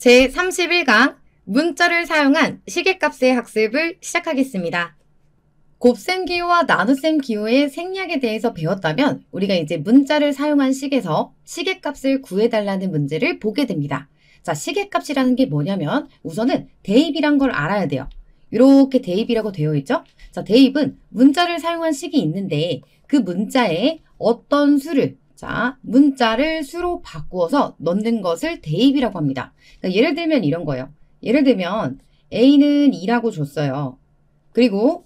제31강 문자를 사용한 시계값의 학습을 시작하겠습니다. 곱셈 기호와 나눗셈 기호의 생략에 대해서 배웠다면 우리가 이제 문자를 사용한 식에서 시계값을 구해달라는 문제를 보게 됩니다. 자, 시계값이라는 게 뭐냐면 우선은 대입이란 걸 알아야 돼요. 이렇게 대입이라고 되어 있죠? 자, 대입은 문자를 사용한 식이 있는데 그 문자에 어떤 수를 문자를 수로 바꾸어서 넣는 것을 대입이라고 합니다. 그러니까 예를 들면 이런 거예요. 예를 들면 a는 2라고 줬어요. 그리고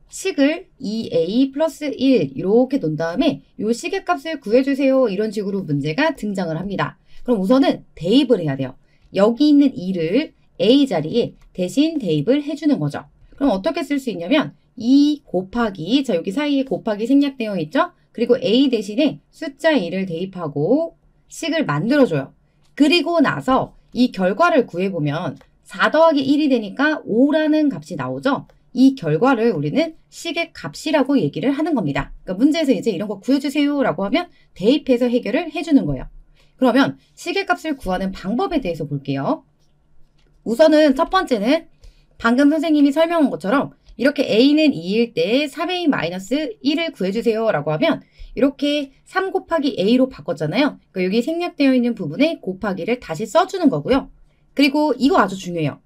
식을 2a 플러스 1 이렇게 놓은 다음에 이 시계값을 구해주세요. 이런 식으로 문제가 등장을 합니다. 그럼 우선은 대입을 해야 돼요. 여기 있는 2를 a 자리에 대신 대입을 해주는 거죠. 그럼 어떻게 쓸 수 있냐면 2 곱하기, 자 여기 사이에 곱하기 생략되어 있죠? 그리고 a 대신에 숫자 2를 대입하고 식을 만들어줘요. 그리고 나서 이 결과를 구해보면 4 더하기 1이 되니까 5라는 값이 나오죠. 이 결과를 우리는 식의 값이라고 얘기를 하는 겁니다. 그러니까 문제에서 이제 이런 거 구해주세요 라고 하면 대입해서 해결을 해주는 거예요. 그러면 식의 값을 구하는 방법에 대해서 볼게요. 우선은 첫 번째는 방금 선생님이 설명한 것처럼 이렇게 a는 2일 때 3a-1을 구해주세요 라고 하면 이렇게 3 곱하기 a로 바꿨잖아요. 그러니까 여기 생략되어 있는 부분에 곱하기를 다시 써주는 거고요. 그리고 이거 아주 중요해요.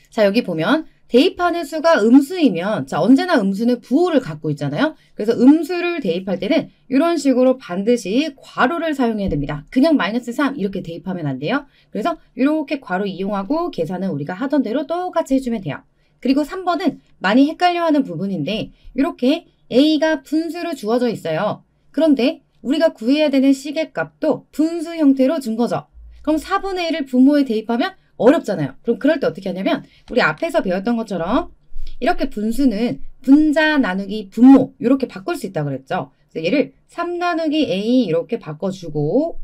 자, 여기 보면 대입하는 수가 음수이면 자 언제나 음수는 부호를 갖고 있잖아요. 그래서 음수를 대입할 때는 이런 식으로 반드시 괄호를 사용해야 됩니다. 그냥 -3 이렇게 대입하면 안 돼요. 그래서 이렇게 괄호 이용하고 계산은 우리가 하던 대로 똑같이 해주면 돼요. 그리고 3번은 많이 헷갈려하는 부분인데 이렇게 a가 분수로 주어져 있어요. 그런데 우리가 구해야 되는 시계값도 분수 형태로 준 거죠. 그럼 4분의 1을 분모에 대입하면 어렵잖아요. 그럼 그럴 때 어떻게 하냐면 우리 앞에서 배웠던 것처럼 이렇게 분수는 분자 나누기 분모 이렇게 바꿀 수 있다고 그랬죠. 그래서 얘를 3 나누기 a 이렇게 바꿔주고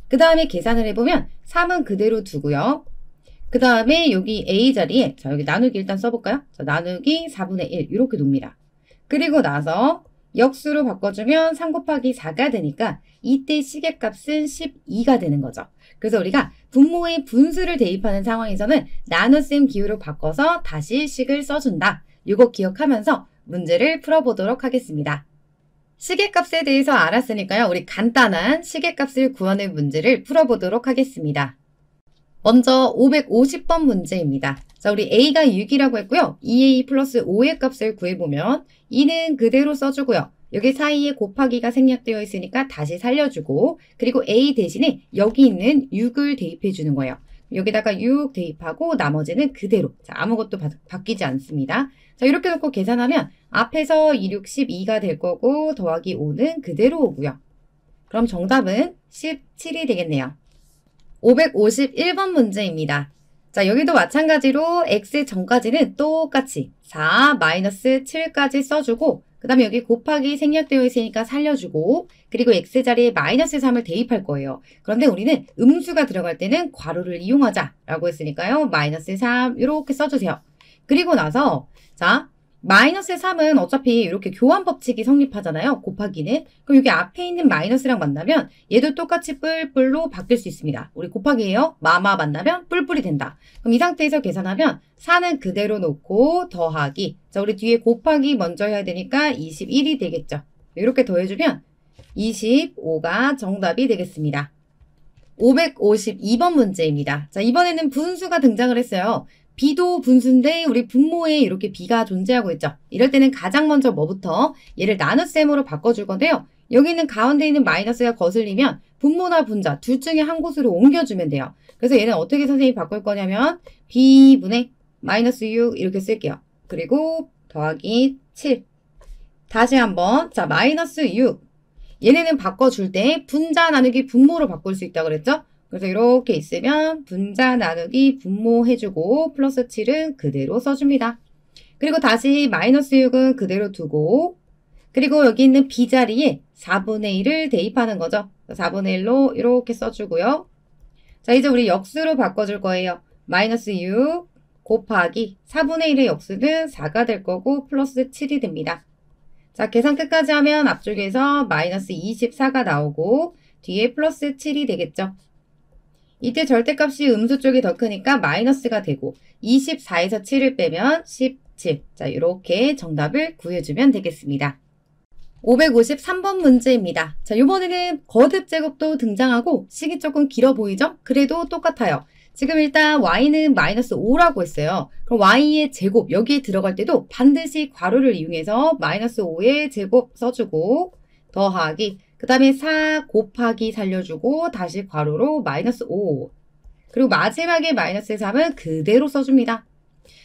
그 다음에 계산을 해보면 3은 그대로 두고요. 그 다음에 여기 a 자리에 자 여기 나누기 일단 써볼까요? 자, 나누기 4분의 1 이렇게 놉니다. 그리고 나서 역수로 바꿔주면 3 곱하기 4가 되니까 이때 시계값은 12가 되는 거죠. 그래서 우리가 분모의 분수를 대입하는 상황에서는 나눗셈 기호로 바꿔서 다시 식을 써준다. 이거 기억하면서 문제를 풀어보도록 하겠습니다. 시계값에 대해서 알았으니까요. 우리 간단한 시계값을 구하는 문제를 풀어보도록 하겠습니다. 먼저 550번 문제입니다. 자, 우리 a가 6이라고 했고요. 2a 플러스 5의 값을 구해보면 2는 그대로 써주고요. 여기 사이에 곱하기가 생략되어 있으니까 다시 살려주고 그리고 a 대신에 여기 있는 6을 대입해 주는 거예요. 여기다가 6 대입하고 나머지는 그대로. 자, 아무것도 바뀌지 않습니다. 자, 이렇게 놓고 계산하면 앞에서 2, 6, 12가 될 거고 더하기 5는 그대로 오고요. 그럼 정답은 17이 되겠네요. 551번 문제입니다. 자, 여기도 마찬가지로 x 전까지는 똑같이 4-7까지 써주고 그 다음에 여기 곱하기 생략되어 있으니까 살려주고 그리고 x 자리에 -3을 대입할 거예요. 그런데 우리는 음수가 들어갈 때는 괄호를 이용하자라고 했으니까요. -3 이렇게 써주세요. 그리고 나서 자 -3은 어차피 이렇게 교환 법칙이 성립하잖아요. 곱하기는. 그럼 여기 앞에 있는 마이너스랑 만나면 얘도 똑같이 뿔뿔로 바뀔 수 있습니다. 우리 곱하기예요. 마마 만나면 뿔뿔이 된다. 그럼 이 상태에서 계산하면 4는 그대로 놓고 더하기. 자, 우리 뒤에 곱하기 먼저 해야 되니까 21이 되겠죠. 이렇게 더해주면 25가 정답이 되겠습니다. 552번 문제입니다. 자, 이번에는 분수가 등장을 했어요. b도 분수인데 우리 분모에 이렇게 b가 존재하고 있죠. 이럴 때는 가장 먼저 뭐부터 얘를 나눗셈으로 바꿔줄 건데요. 여기 있는 가운데 있는 마이너스가 거슬리면 분모나 분자 둘 중에 한 곳으로 옮겨주면 돼요. 그래서 얘는 어떻게 선생님이 바꿀 거냐면 b분의 -6 이렇게 쓸게요. 그리고 더하기 7 다시 한번 자 -6 얘네는 바꿔줄 때 분자 나누기 분모로 바꿀 수 있다고 그랬죠. 그래서 이렇게 있으면 분자 나누기 분모 해주고 플러스 7은 그대로 써줍니다. 그리고 다시 -6은 그대로 두고 그리고 여기 있는 b 자리에 4분의 1을 대입하는 거죠. 4분의 1로 이렇게 써주고요. 자, 이제 우리 역수로 바꿔줄 거예요. -6 곱하기 4분의 1의 역수는 4가 될 거고 플러스 7이 됩니다. 자, 계산 끝까지 하면 앞쪽에서 -24가 나오고 뒤에 플러스 7이 되겠죠. 이때 절대값이 음수 쪽이 더 크니까 마이너스가 되고 24에서 7을 빼면 17. 자, 이렇게 정답을 구해주면 되겠습니다. 553번 문제입니다. 자, 이번에는 거듭 제곱도 등장하고 식이 조금 길어 보이죠? 그래도 똑같아요. 지금 일단 y는 마이너스 5라고 했어요. 그럼 y의 제곱 여기에 들어갈 때도 반드시 괄호를 이용해서 마이너스 5의 제곱 써주고 더하기 그 다음에 4 곱하기 살려주고 다시 괄호로 마이너스 5 그리고 마지막에 마이너스 3은 그대로 써줍니다.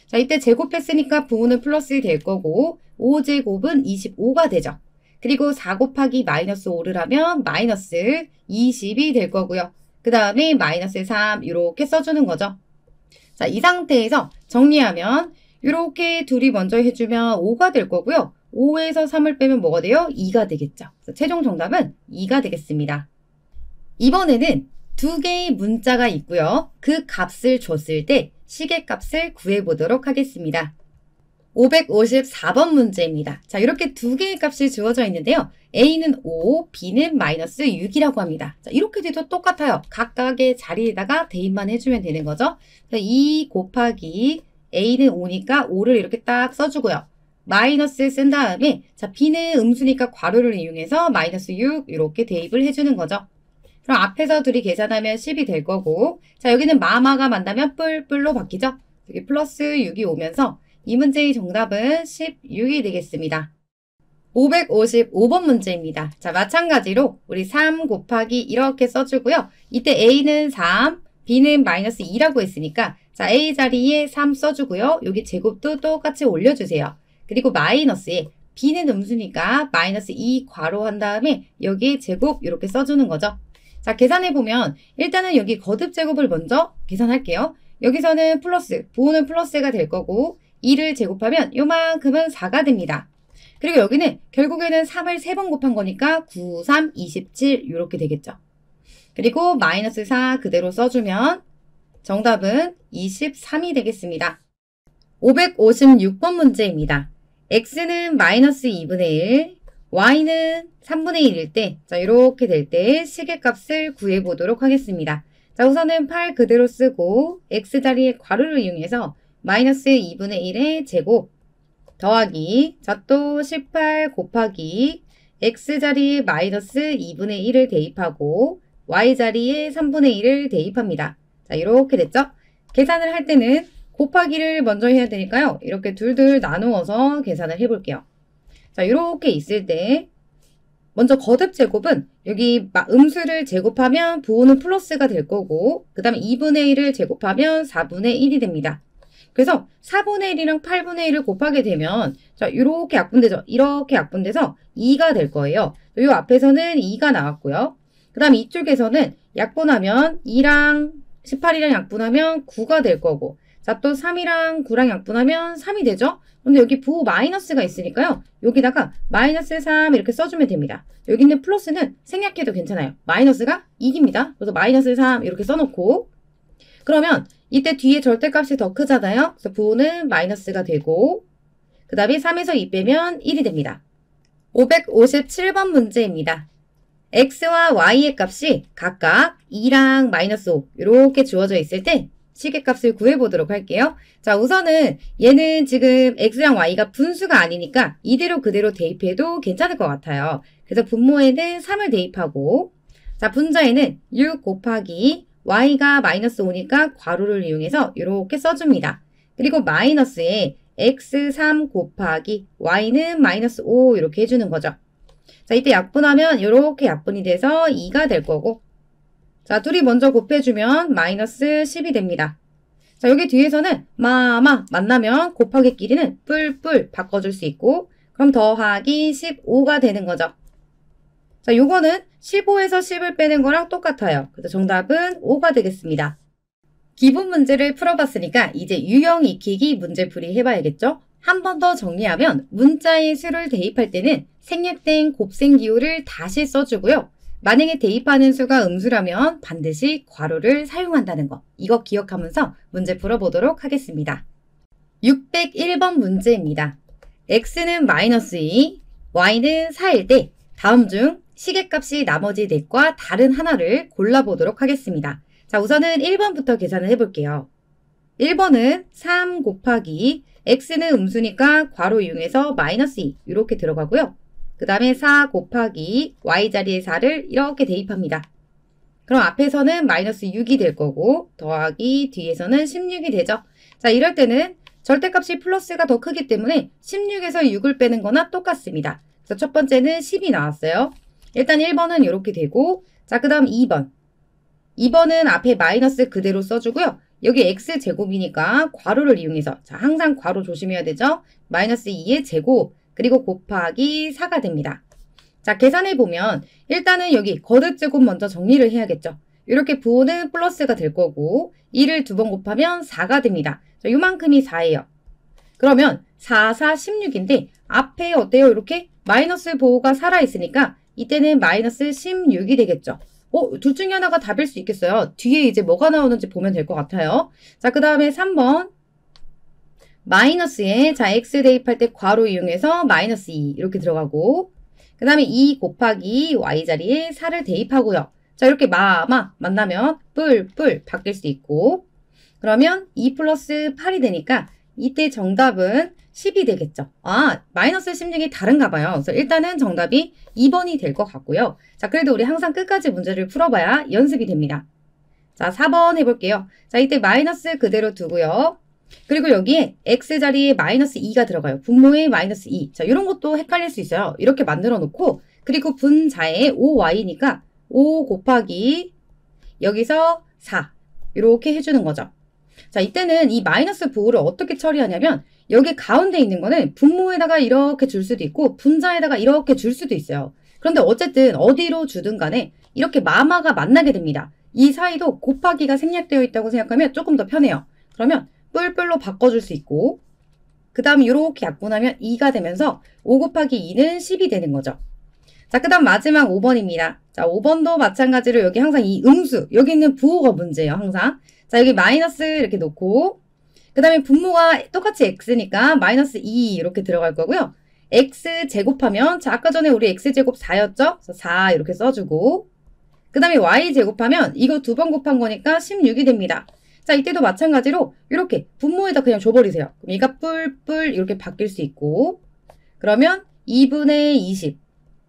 자, 이때 제곱했으니까 부호는 플러스 될 거고 5제곱은 25가 되죠. 그리고 4 곱하기 마이너스 5를 하면 마이너스 20이 될 거고요. 그 다음에 마이너스 3 이렇게 써주는 거죠. 자, 이 상태에서 정리하면 이렇게 둘이 먼저 해주면 5가 될 거고요. 5에서 3을 빼면 뭐가 돼요? 2가 되겠죠. 최종 정답은 2가 되겠습니다. 이번에는 두 개의 문자가 있고요. 그 값을 줬을 때 시계값을 구해보도록 하겠습니다. 554번 문제입니다. 자, 이렇게 두 개의 값이 주어져 있는데요. A는 5, B는 마이너스 6이라고 합니다. 자, 이렇게 돼도 똑같아요. 각각의 자리에다가 대입만 해주면 되는 거죠. 2 곱하기 A는 5니까 5를 이렇게 딱 써주고요. 마이너스 쓴 다음에 자, B는 음수니까 괄호를 이용해서 마이너스 6 이렇게 대입을 해주는 거죠. 그럼 앞에서 둘이 계산하면 10이 될 거고 자, 여기는 마마가 만나면 뿔뿔로 바뀌죠. 여기 플러스 6이 오면서 이 문제의 정답은 16이 되겠습니다. 555번 문제입니다. 자, 마찬가지로 우리 3 곱하기 이렇게 써주고요. 이때 A는 3, B는 마이너스 2라고 했으니까 자, A 자리에 3 써주고요. 여기 제곱도 똑같이 올려주세요. 그리고 마이너스에 B는 음수니까 마이너스 2 괄호 한 다음에 여기 제곱 이렇게 써주는 거죠. 자, 계산해보면 일단은 여기 거듭 제곱을 먼저 계산할게요. 여기서는 플러스, 부호는 플러스가 될 거고 2를 제곱하면 요만큼은 4가 됩니다. 그리고 여기는 결국에는 3을 3번 곱한 거니까 9, 3, 27 이렇게 되겠죠. 그리고 마이너스 4 그대로 써주면 정답은 23이 되겠습니다. 556번 문제입니다. x는 마이너스 2분의 1, y는 3분의 1일 때, 자, 이렇게 될 때 시계값을 구해보도록 하겠습니다. 자, 우선은 8 그대로 쓰고 x 자리에 괄호를 이용해서 마이너스 2분의 1의 제곱 더하기 자, 또 18 곱하기 x자리에 마이너스 2분의 1을 대입하고 y자리에 3분의 1을 대입합니다. 자, 이렇게 됐죠? 계산을 할 때는 곱하기를 먼저 해야 되니까요. 이렇게 둘둘 나누어서 계산을 해볼게요. 자, 이렇게 있을 때 먼저 거듭 제곱은 여기 음수를 제곱하면 부호는 플러스가 될 거고 그 다음에 2분의 1을 제곱하면 4분의 1이 됩니다. 그래서 4분의 1이랑 8분의 1을 곱하게 되면 자, 이렇게 약분되죠. 이렇게 약분돼서 2가 될 거예요. 이 앞에서는 2가 나왔고요. 그 다음에 이쪽에서는 약분하면 2랑 18이랑 약분하면 9가 될 거고 자, 또 3이랑 9랑 약분하면 3이 되죠. 근데 여기 부호 마이너스가 있으니까요. 여기다가 마이너스 3 이렇게 써주면 됩니다. 여기 있는 플러스는 생략해도 괜찮아요. 마이너스가 이깁니다. 그래서 마이너스 3 이렇게 써놓고 그러면 이때 뒤에 절대값이 더 크잖아요. 그래서 부호는 마이너스가 되고 그 다음에 3에서 2 빼면 1이 됩니다. 557번 문제입니다. x와 y의 값이 각각 2랑 마이너스 5 이렇게 주어져 있을 때 시계값을 구해보도록 할게요. 자, 우선은 얘는 지금 x랑 y가 분수가 아니니까 이대로 그대로 대입해도 괜찮을 것 같아요. 그래서 분모에는 3을 대입하고 자, 분자에는 6 곱하기 y가 마이너스 5니까 괄호를 이용해서 이렇게 써줍니다. 그리고 마이너스에 x3 곱하기 y는 마이너스 5 이렇게 해주는 거죠. 자, 이때 약분하면 이렇게 약분이 돼서 2가 될 거고 자, 둘이 먼저 곱해주면 마이너스 10이 됩니다. 자, 여기 뒤에서는 만나면 곱하기끼리는 뿔뿔 바꿔줄 수 있고 그럼 더하기 15가 되는 거죠. 자, 요거는 15에서 10을 빼는 거랑 똑같아요. 그래서 정답은 5가 되겠습니다. 기본 문제를 풀어봤으니까 이제 유형 익히기 문제풀이 해봐야겠죠? 한 번 더 정리하면 문자의 수를 대입할 때는 생략된 곱셈기호를 다시 써주고요. 만약에 대입하는 수가 음수라면 반드시 괄호를 사용한다는 거. 이거 기억하면서 문제 풀어보도록 하겠습니다. 601번 문제입니다. x는 마이너스 2, y는 4일 때 다음 중 시계값이 나머지 넷과 다른 하나를 골라보도록 하겠습니다. 자, 우선은 1번부터 계산을 해볼게요. 1번은 3 곱하기 x는 음수니까 괄호 이용해서 마이너스 2 이렇게 들어가고요. 그 다음에 4 곱하기 y자리에 4를 이렇게 대입합니다. 그럼 앞에서는 마이너스 6이 될 거고 더하기 뒤에서는 16이 되죠. 자, 이럴 때는 절대값이 플러스가 더 크기 때문에 16에서 6을 빼는 거나 똑같습니다. 그래서 첫 번째는 10이 나왔어요. 일단 1번은 이렇게 되고, 자, 그 다음 2번. 2번은 앞에 마이너스 그대로 써주고요. 여기 x제곱이니까 괄호를 이용해서, 자, 항상 괄호 조심해야 되죠. 마이너스 2의 제곱, 그리고 곱하기 4가 됩니다. 자, 계산해보면 일단은 여기 거듭제곱 먼저 정리를 해야겠죠. 이렇게 부호는 플러스가 될 거고 2를 2번 곱하면 4가 됩니다. 자, 요만큼이 4예요. 그러면 4, 4, 16인데 앞에 어때요? 이렇게 마이너스 보호가 살아있으니까 이때는 마이너스 16이 되겠죠. 둘 중에 하나가 답일 수 있겠어요. 뒤에 이제 뭐가 나오는지 보면 될 것 같아요. 자, 그 다음에 3번. 마이너스에, 자, x 대입할 때 괄호 이용해서 마이너스 2 이렇게 들어가고, 그 다음에 2 곱하기 y자리에 4를 대입하고요. 자, 이렇게 만나면 뿔 바뀔 수 있고, 그러면 2 플러스 8이 되니까 이때 정답은 10이 되겠죠. 아, 마이너스 16이 다른가 봐요. 그래서 일단은 정답이 2번이 될 것 같고요. 자, 그래도 우리 항상 끝까지 문제를 풀어봐야 연습이 됩니다. 자, 4번 해볼게요. 자, 이때 마이너스 그대로 두고요. 그리고 여기에 x자리에 마이너스 2가 들어가요. 분모에 마이너스 2. 자, 이런 것도 헷갈릴 수 있어요. 이렇게 만들어 놓고, 그리고 분자에 5y니까 5 곱하기 여기서 4. 이렇게 해주는 거죠. 자, 이때는 이 마이너스 부호를 어떻게 처리하냐면 여기 가운데 있는 거는 분모에다가 이렇게 줄 수도 있고 분자에다가 이렇게 줄 수도 있어요. 그런데 어쨌든 어디로 주든 간에 이렇게 마마가 만나게 됩니다. 이 사이도 곱하기가 생략되어 있다고 생각하면 조금 더 편해요. 그러면 뿔뿔로 바꿔줄 수 있고, 그 다음 이렇게 약분하면 2가 되면서 5 곱하기 2는 10이 되는 거죠. 자, 그 다음 마지막 5번입니다. 자, 5번도 마찬가지로 여기 항상 이 음수, 여기 있는 부호가 문제예요, 항상. 자, 여기 마이너스 이렇게 놓고, 그 다음에 분모가 똑같이 x니까 마이너스 2 이렇게 들어갈 거고요. x 제곱하면, 자, 아까 전에 우리 x 제곱 4였죠? 그래서 4 이렇게 써주고, 그 다음에 y 제곱하면 이거 2번 곱한 거니까 16이 됩니다. 자, 이때도 마찬가지로 이렇게 분모에다 그냥 줘버리세요. 그럼 얘가 뿔뿔 이렇게 바뀔 수 있고, 그러면 2분의 20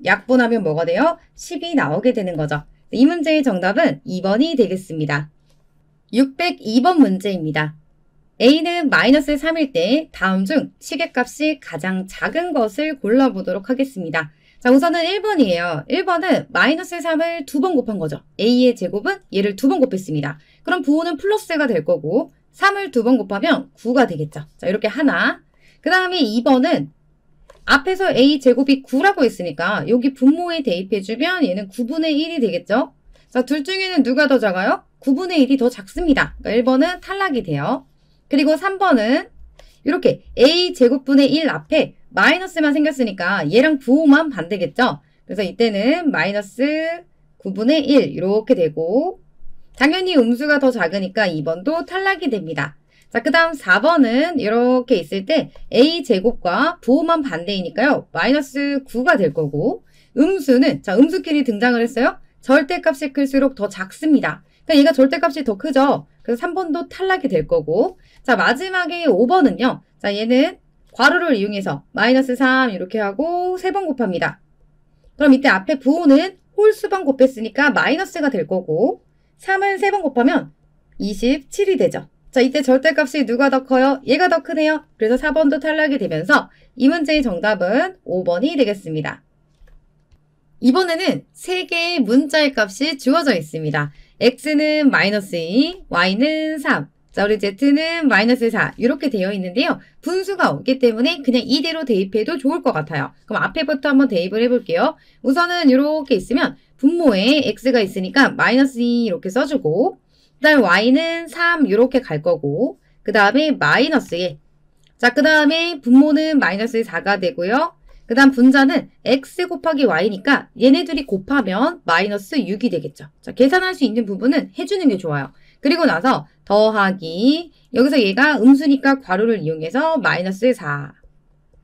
약분하면 뭐가 돼요? 10이 나오게 되는 거죠. 이 문제의 정답은 2번이 되겠습니다. 602번 문제입니다. a는 마이너스 3일 때 다음 중 시계값이 가장 작은 것을 골라보도록 하겠습니다. 자, 우선은 1번이에요. 1번은 마이너스 3을 2번 곱한 거죠. a의 제곱은 얘를 2번 곱했습니다. 그럼 부호는 플러스가 될 거고 3을 2번 곱하면 9가 되겠죠. 자, 이렇게 하나. 그 다음에 2번은 앞에서 a 제곱이 9라고 했으니까 여기 분모에 대입해주면 얘는 9분의 1이 되겠죠. 자, 둘 중에는 누가 더 작아요? 9분의 1이 더 작습니다. 그러니까 1번은 탈락이 돼요. 그리고 3번은 이렇게 a 제곱분의 1 앞에 마이너스만 생겼으니까 얘랑 부호만 반대겠죠. 그래서 이때는 마이너스 9분의 1 이렇게 되고, 당연히 음수가 더 작으니까 2번도 탈락이 됩니다. 자, 그 다음 4번은 이렇게 있을 때 a 제곱과 부호만 반대이니까요. 마이너스 9가 될 거고, 음수는, 자, 음수끼리 등장을 했어요. 절대값이 클수록 더 작습니다. 그러니까 얘가 절대값이 더 크죠. 그래서 3번도 탈락이 될 거고, 자, 마지막에 5번은요. 자, 얘는 괄호를 이용해서 마이너스 3 이렇게 하고 3번 곱합니다. 그럼 이때 앞에 부호는 홀수번 곱했으니까 마이너스가 될 거고, 3을 3번 곱하면 27이 되죠. 자, 이때 절대값이 누가 더 커요? 얘가 더 크네요. 그래서 4번도 탈락이 되면서 이 문제의 정답은 5번이 되겠습니다. 이번에는 3개의 문자의 값이 주어져 있습니다. x는 마이너스 2, y는 3, 자, 우리 z는 마이너스 4 이렇게 되어 있는데요. 분수가 없기 때문에 그냥 이대로 대입해도 좋을 것 같아요. 그럼 앞에부터 한번 대입을 해볼게요. 우선은 이렇게 있으면 분모에 x가 있으니까 마이너스 2 이렇게 써주고, 그 다음에 y는 3 이렇게 갈 거고, 그 다음에 마이너스에, 자, 그 다음에 분모는 마이너스 4가 되고요. 그 다음 분자는 x 곱하기 y니까 얘네들이 곱하면 마이너스 6이 되겠죠. 자, 계산할 수 있는 부분은 해주는 게 좋아요. 그리고 나서 더하기, 여기서 얘가 음수니까 괄호를 이용해서 마이너스 4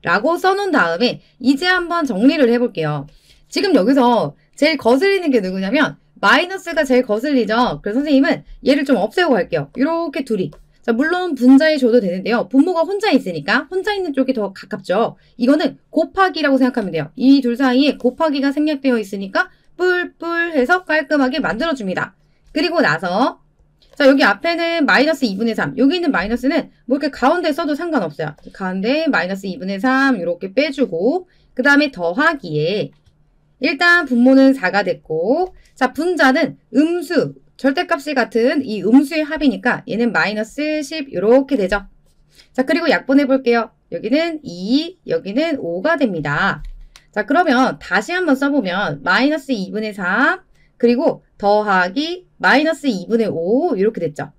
라고 써놓은 다음에 이제 한번 정리를 해볼게요. 지금 여기서 제일 거슬리는 게 누구냐면 마이너스가 제일 거슬리죠. 그래서 선생님은 얘를 좀 없애고 갈게요. 이렇게 둘이. 자, 물론 분자에 줘도 되는데요. 분모가 혼자 있으니까 혼자 있는 쪽이 더 가깝죠. 이거는 곱하기라고 생각하면 돼요. 이 둘 사이에 곱하기가 생략되어 있으니까 뿔뿔 해서 깔끔하게 만들어줍니다. 그리고 나서 자, 여기 앞에는 마이너스 2분의 3. 여기 있는 마이너스는 뭐 이렇게 가운데 써도 상관없어요. 가운데 마이너스 2분의 3 이렇게 빼주고 그 다음에 더하기에 일단 분모는 4가 됐고 자, 분자는 음수, 절대값이 같은 이 음수의 합이니까 얘는 마이너스 10 이렇게 되죠. 자, 그리고 약분해 볼게요. 여기는 2, 여기는 5가 됩니다. 자, 그러면 다시 한번 써보면 마이너스 2분의 3 그리고 더하기 마이너스 2분의 5 이렇게 됐죠.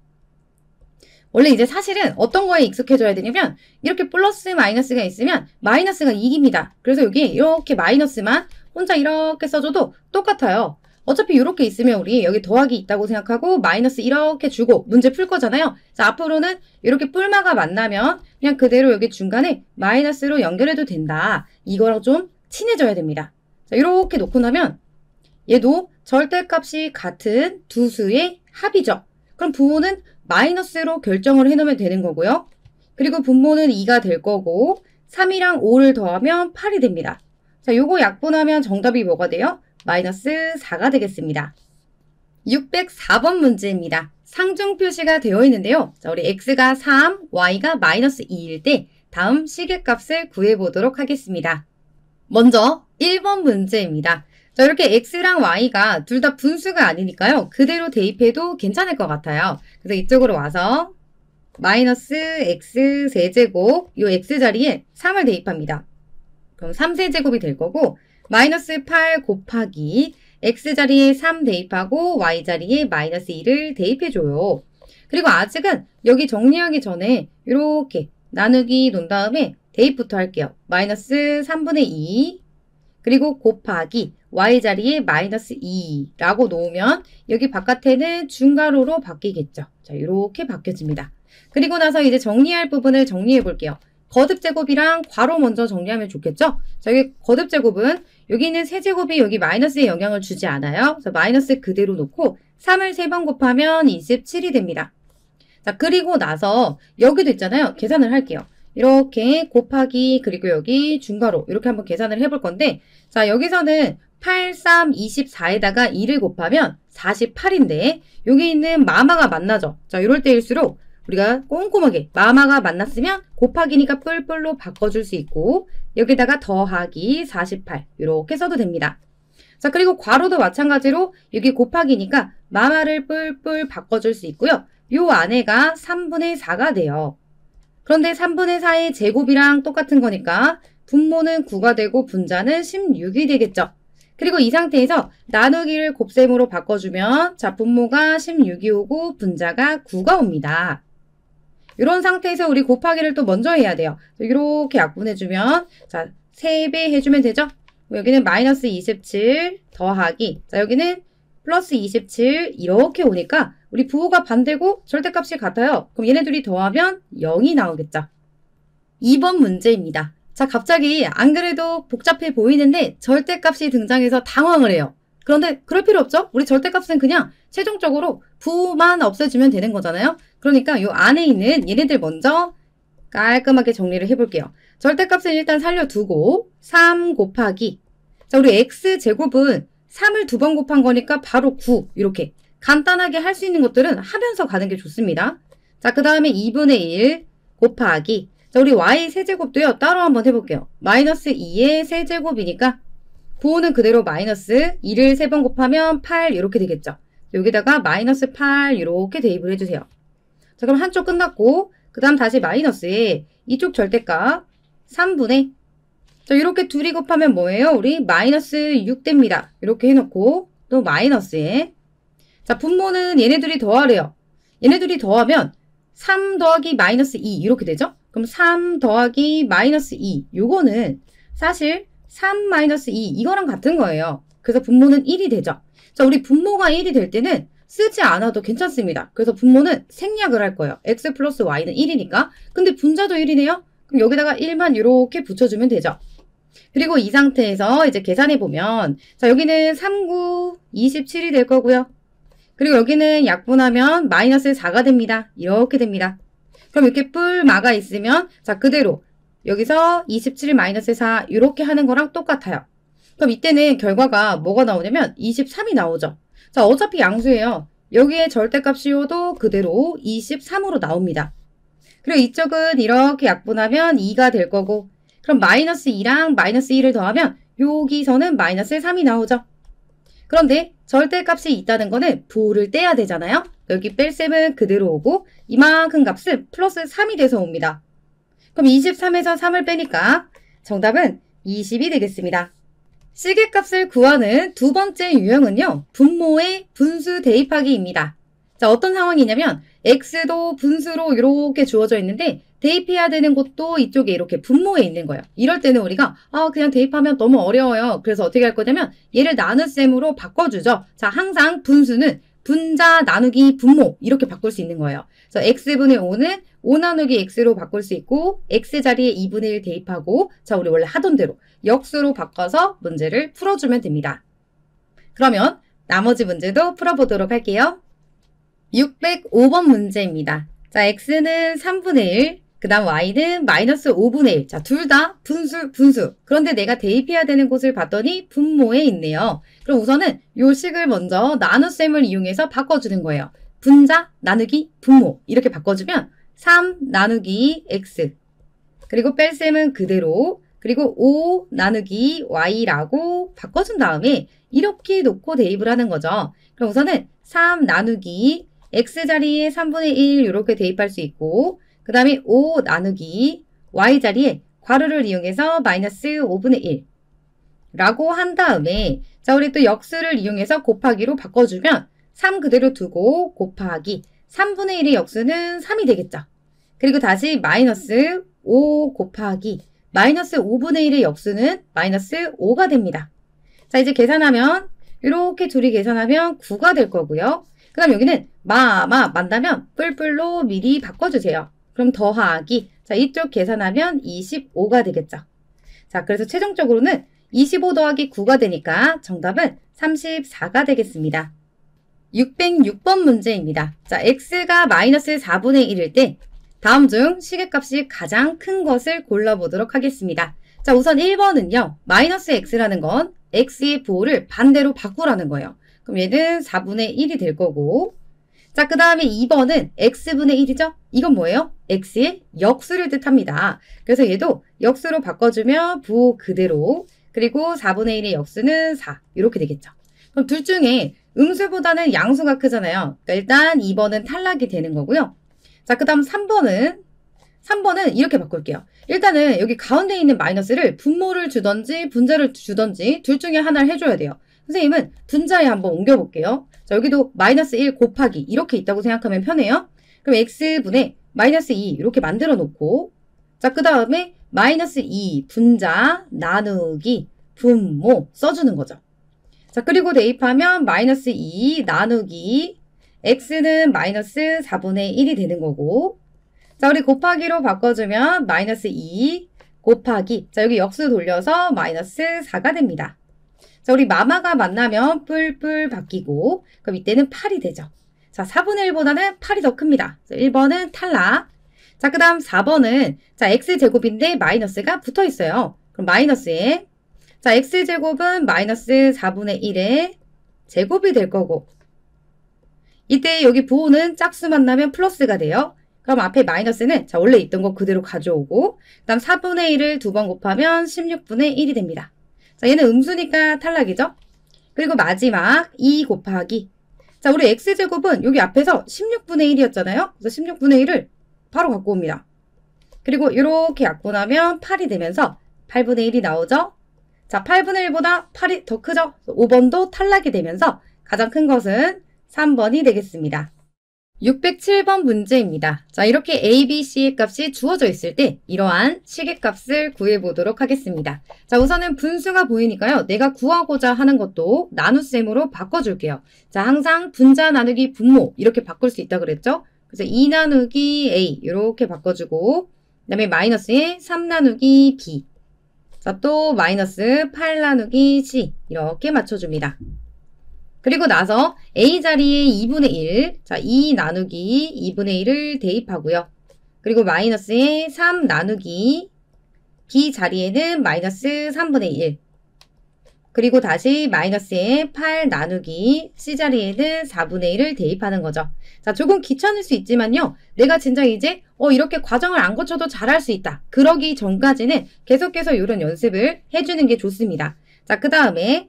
원래 이제 사실은 어떤 거에 익숙해져야 되냐면 이렇게 플러스 마이너스가 있으면 마이너스가 이깁니다. 그래서 여기 이렇게 마이너스만 혼자 이렇게 써줘도 똑같아요. 어차피 이렇게 있으면 우리 여기 더하기 있다고 생각하고 마이너스 이렇게 주고 문제 풀 거잖아요. 자, 앞으로는 이렇게 뿔마가 만나면 그냥 그대로 여기 중간에 마이너스로 연결해도 된다. 이거랑 좀 친해져야 됩니다. 자, 이렇게 놓고 나면 얘도 절대값이 같은 두 수의 합이죠. 그럼 부호는 마이너스로 결정을 해놓으면 되는 거고요. 그리고 분모는 2가 될 거고 3이랑 5를 더하면 8이 됩니다. 자, 요거 약분하면 정답이 뭐가 돼요? 마이너스 4가 되겠습니다. 604번 문제입니다. 상중 표시가 되어 있는데요. 자, 우리 x가 3, y가 마이너스 2일 때 다음 시계값을 구해보도록 하겠습니다. 먼저 1번 문제입니다. 자, 이렇게 x랑 y가 둘 다 분수가 아니니까요. 그대로 대입해도 괜찮을 것 같아요. 그래서 이쪽으로 와서 마이너스 x 세제곱 이 x 자리에 3을 대입합니다. 그럼 3세제곱이 될 거고 마이너스 8 곱하기 x 자리에 3 대입하고 y 자리에 마이너스 2를 대입해줘요. 그리고 아직은 여기 정리하기 전에 이렇게 나누기 놓은 다음에 대입부터 할게요. 마이너스 3분의 2 그리고 곱하기 y 자리에 마이너스 2라고 놓으면 여기 바깥에는 중괄호로 바뀌겠죠. 자, 이렇게 바뀌어집니다. 그리고 나서 이제 정리할 부분을 정리해 볼게요. 거듭제곱이랑 괄호 먼저 정리하면 좋겠죠? 자, 여기 거듭제곱은 여기 있는 세제곱이 여기 마이너스에 영향을 주지 않아요. 그래서 마이너스 그대로 놓고 3을 3번 곱하면 27이 됩니다. 자, 그리고 나서 여기도 있잖아요. 계산을 할게요. 이렇게 곱하기 그리고 여기 중괄호 이렇게 한번 계산을 해볼 건데 자, 여기서는 8, 3, 24에다가 2를 곱하면 48인데 여기 있는 마마가 만나죠. 자, 이럴 때일수록 우리가 꼼꼼하게 마마가 만났으면 곱하기니까 뿔뿔로 바꿔줄 수 있고 여기다가 더하기 48 이렇게 써도 됩니다. 자, 그리고 괄호도 마찬가지로 여기 곱하기니까 마마를 뿔뿔 바꿔줄 수 있고요. 요 안에가 3분의 4가 돼요. 그런데 3분의 4의 제곱이랑 똑같은 거니까 분모는 9가 되고 분자는 16이 되겠죠. 그리고 이 상태에서 나누기를 곱셈으로 바꿔주면 자, 분모가 16이 오고 분자가 9가 옵니다. 이런 상태에서 우리 곱하기를 또 먼저 해야 돼요. 이렇게 약분해주면 자, 3배 해주면 되죠? 여기는 마이너스 27 더하기 자, 여기는 플러스 27 이렇게 오니까 우리 부호가 반대고 절대값이 같아요. 그럼 얘네들이 더하면 0이 나오겠죠. 2번 문제입니다. 자, 갑자기 안 그래도 복잡해 보이는데 절대값이 등장해서 당황을 해요. 그런데 그럴 필요 없죠? 우리 절대값은 그냥 최종적으로 부호만 없애주면 되는 거잖아요. 그러니까 이 안에 있는 얘네들 먼저 깔끔하게 정리를 해볼게요. 절대값은 일단 살려두고 3 곱하기 자, 우리 x제곱은 3을 2번 곱한 거니까 바로 9 이렇게 간단하게 할 수 있는 것들은 하면서 가는 게 좋습니다. 자, 그 다음에 2분의 1 곱하기 자, 우리 y 세제곱도요. 따로 한번 해볼게요. 마이너스 2의 세제곱이니까 부호는 그대로 마이너스 2를 3번 곱하면 8 이렇게 되겠죠. 여기다가 마이너스 8 이렇게 대입을 해주세요. 자, 그럼 한쪽 끝났고 그 다음 다시 마이너스에 이쪽 절대값 3분의 자, 이렇게 둘이 곱하면 뭐예요? 우리 마이너스 6 됩니다. 이렇게 해놓고 또 마이너스에 자, 분모는 얘네들이 더하래요. 얘네들이 더하면 3 더하기 마이너스 2 이렇게 되죠? 그럼 3 더하기 마이너스 2 요거는 사실 3 마이너스 2 이거랑 같은 거예요. 그래서 분모는 1이 되죠. 자, 우리 분모가 1이 될 때는 쓰지 않아도 괜찮습니다. 그래서 분모는 생략을 할 거예요. x 플러스 y는 1이니까. 근데 분자도 1이네요? 그럼 여기다가 1만 이렇게 붙여주면 되죠. 그리고 이 상태에서 이제 계산해 보면, 자, 여기는 39, 27이 될 거고요. 그리고 여기는 약분하면 마이너스 4가 됩니다. 이렇게 됩니다. 그럼 이렇게 뿔 막아 있으면, 자, 그대로 여기서 27 마이너스 4 이렇게 하는 거랑 똑같아요. 그럼 이때는 결과가 뭐가 나오냐면 23이 나오죠. 자, 어차피 양수예요. 여기에 절대값 씌워도 그대로 23으로 나옵니다. 그리고 이쪽은 이렇게 약분하면 2가 될 거고, 그럼 마이너스 2랑 마이너스 1을 더하면 여기서는 마이너스 3이 나오죠. 그런데 절대값이 있다는 거는 부호를 떼야 되잖아요. 여기 뺄셈은 그대로 오고 이만큼 값은 플러스 3이 돼서 옵니다. 그럼 23에서 3을 빼니까 정답은 20이 되겠습니다. 시계값을 구하는 두 번째 유형은요, 분모의 분수 대입하기입니다. 자, 어떤 상황이냐면 x도 분수로 이렇게 주어져 있는데 대입해야 되는 곳도 이쪽에 이렇게 분모에 있는 거예요. 이럴 때는 우리가 그냥 대입하면 너무 어려워요. 그래서 어떻게 할 거냐면 얘를 나눗셈으로 바꿔주죠. 자, 항상 분수는 분자 나누기 분모 이렇게 바꿀 수 있는 거예요. 그래서 x분의 5는 5 나누기 x로 바꿀 수 있고 x 자리에 2분의 1 대입하고, 자, 우리 원래 하던 대로 역수로 바꿔서 문제를 풀어주면 됩니다. 그러면 나머지 문제도 풀어보도록 할게요. 605번 문제입니다. 자, x는 3분의 1, 그 다음 y는 마이너스 5분의 1. 자, 둘 다 분수. 그런데 내가 대입해야 되는 곳을 봤더니 분모에 있네요. 그럼 우선은 요 식을 먼저 나눗셈을 이용해서 바꿔주는 거예요. 분자 나누기 분모 이렇게 바꿔주면 3 나누기 x, 그리고 뺄셈은 그대로, 그리고 5 나누기 y라고 바꿔준 다음에 이렇게 놓고 대입을 하는 거죠. 그럼 우선은 3 나누기 x 자리에 3분의 1 이렇게 대입할 수 있고, 그 다음에 5 나누기 y 자리에 괄호를 이용해서 마이너스 5분의 1 라고 한 다음에, 자, 우리 또 역수를 이용해서 곱하기로 바꿔주면 3 그대로 두고 곱하기 3분의 1의 역수는 3이 되겠죠. 그리고 다시 마이너스 5 곱하기 마이너스 5분의 1의 역수는 마이너스 5가 됩니다. 자, 이제 계산하면 이렇게 둘이 계산하면 9가 될 거고요. 그 다음 여기는 만다면 뿔뿔로 미리 바꿔주세요. 그럼 더하기, 자, 이쪽 계산하면 25가 되겠죠. 자, 그래서 최종적으로는 25 더하기 9가 되니까 정답은 34가 되겠습니다. 606번 문제입니다. 자, x가 마이너스 4분의 1일 때 다음 중 시계값이 가장 큰 것을 골라보도록 하겠습니다. 자, 우선 1번은요. 마이너스 x라는 건 x의 부호를 반대로 바꾸라는 거예요. 그럼 얘는 4분의 1이 될 거고, 자, 그 다음에 2번은 x분의 1이죠? 이건 뭐예요? x의 역수를 뜻합니다. 그래서 얘도 역수로 바꿔주면 부호 그대로, 그리고 4분의 1의 역수는 4 이렇게 되겠죠. 그럼 둘 중에 음수보다는 양수가 크잖아요. 그러니까 일단 2번은 탈락이 되는 거고요. 자, 그 다음 3번은 이렇게 바꿀게요. 일단은 여기 가운데 있는 마이너스를 분모를 주던지 분자를 주던지 둘 중에 하나를 해줘야 돼요. 선생님은 분자에 한번 옮겨볼게요. 자, 여기도 마이너스 1 곱하기 이렇게 있다고 생각하면 편해요. 그럼 x분의 마이너스 2 이렇게 만들어 놓고, 자, 그 다음에 마이너스 2 분자 나누기 분모 써주는 거죠. 자, 그리고 대입하면 마이너스 2 나누기 x는 마이너스 4분의 1이 되는 거고, 자, 우리 곱하기로 바꿔주면 마이너스 2 곱하기, 자, 여기 역수 돌려서 마이너스 4가 됩니다. 자, 우리 마마가 만나면 뿔뿔 바뀌고, 그럼 이때는 8이 되죠. 자, 4분의 1보다는 8이 더 큽니다. 1번은 탈락. 자, 그 다음 4번은, 자, x제곱인데 마이너스가 붙어 있어요. 그럼 마이너스에, 자, x제곱은 마이너스 4분의 1의 제곱이 될 거고, 이때 여기 부호는 짝수 만나면 플러스가 돼요. 그럼 앞에 마이너스는, 자, 원래 있던 거 그대로 가져오고, 그 다음 4분의 1을 2번 곱하면 16분의 1이 됩니다. 자, 얘는 음수니까 탈락이죠. 그리고 마지막 2 곱하기, 자, 우리 x제곱은 여기 앞에서 16분의 1이었잖아요. 그래서 16분의 1을 바로 갖고 옵니다. 그리고 이렇게 약분하면 8이 되면서 8분의 1이 나오죠. 자, 8분의 1보다 8이 더 크죠. 5번도 탈락이 되면서 가장 큰 것은 3번이 되겠습니다. 607번 문제입니다. 자, 이렇게 A, B, C의 값이 주어져 있을 때 이러한 시계값을 구해보도록 하겠습니다. 자, 우선은 분수가 보이니까요. 내가 구하고자 하는 것도 나눗셈으로 바꿔줄게요. 자, 항상 분자 나누기 분모 이렇게 바꿀 수 있다 그랬죠? 그래서 2 나누기 A 이렇게 바꿔주고, 그 다음에 마이너스에 3 나누기 B, 자, 또 마이너스 8 나누기 C 이렇게 맞춰줍니다. 그리고 나서 A 자리에 2분의 1, 자, 2 나누기 2분의 1을 대입하고요. 그리고 마이너스에 3 나누기 B 자리에는 마이너스 3분의 1. 그리고 다시 마이너스에 8 나누기 C 자리에는 4분의 1을 대입하는 거죠. 자, 조금 귀찮을 수 있지만요. 내가 진짜 이제 이렇게 과정을 안 거쳐도 잘할 수 있다. 그러기 전까지는 계속해서 이런 연습을 해주는 게 좋습니다. 자, 그 다음에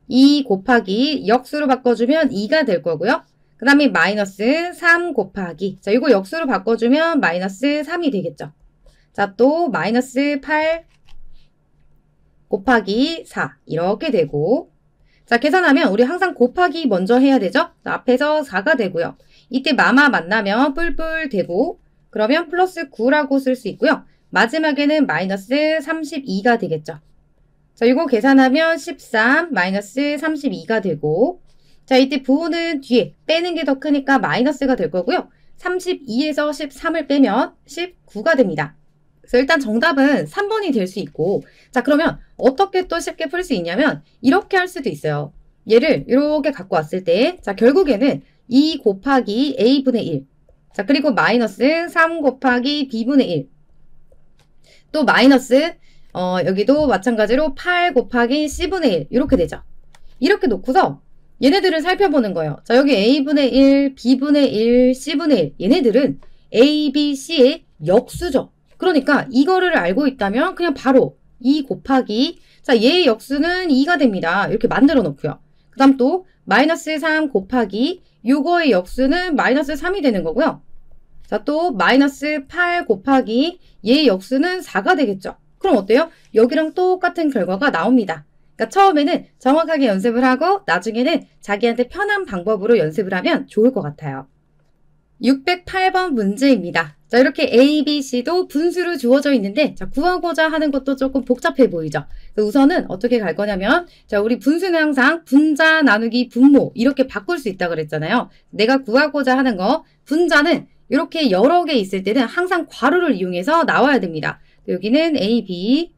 2 곱하기 역수로 바꿔주면 2가 될 거고요. 그 다음에 마이너스 3 곱하기, 자, 이거 역수로 바꿔주면 마이너스 3이 되겠죠. 자, 또 마이너스 8 곱하기 4 이렇게 되고, 자, 계산하면 우리 항상 곱하기 먼저 해야 되죠. 자, 앞에서 4가 되고요. 이때 마마 만나면 뿔뿔 되고, 그러면 플러스 9라고 쓸 수 있고요. 마지막에는 마이너스 32가 되겠죠. 자, 이거 계산하면 13 마이너스 32가 되고, 자, 이때 부호는 뒤에 빼는 게 더 크니까 마이너스가 될 거고요. 32에서 13을 빼면 19가 됩니다. 그래서 일단 정답은 3번이 될 수 있고, 자, 그러면 어떻게 또 쉽게 풀 수 있냐면 이렇게 할 수도 있어요. 얘를 이렇게 갖고 왔을 때, 자, 결국에는 2 곱하기 A분의 1, 자, 그리고 마이너스 3 곱하기 B분의 1, 또 마이너스 여기도 마찬가지로 8 곱하기 C분의 1 이렇게 되죠. 이렇게 놓고서 얘네들을 살펴보는 거예요. 자, 여기 A분의 1, B분의 1, C분의 1 얘네들은 A, B, C의 역수죠. 그러니까 이거를 알고 있다면 그냥 바로 2 곱하기, 자, 얘의 역수는 2가 됩니다. 이렇게 만들어 놓고요. 그 다음 또 마이너스 3 곱하기 요거의 역수는 마이너스 3이 되는 거고요. 자, 또 마이너스 8 곱하기 얘의 역수는 4가 되겠죠. 그럼 어때요? 여기랑 똑같은 결과가 나옵니다. 그러니까 처음에는 정확하게 연습을 하고 나중에는 자기한테 편한 방법으로 연습을 하면 좋을 것 같아요. 608번 문제입니다. 자, 이렇게 A, B, C도 분수로 주어져 있는데, 자, 구하고자 하는 것도 조금 복잡해 보이죠? 우선은 어떻게 갈 거냐면, 자, 우리 분수는 항상 분자 나누기 분모 이렇게 바꿀 수 있다고 그랬잖아요. 내가 구하고자 하는 거, 분자는 이렇게 여러 개 있을 때는 항상 괄호를 이용해서 나와야 됩니다. 여기는 A, B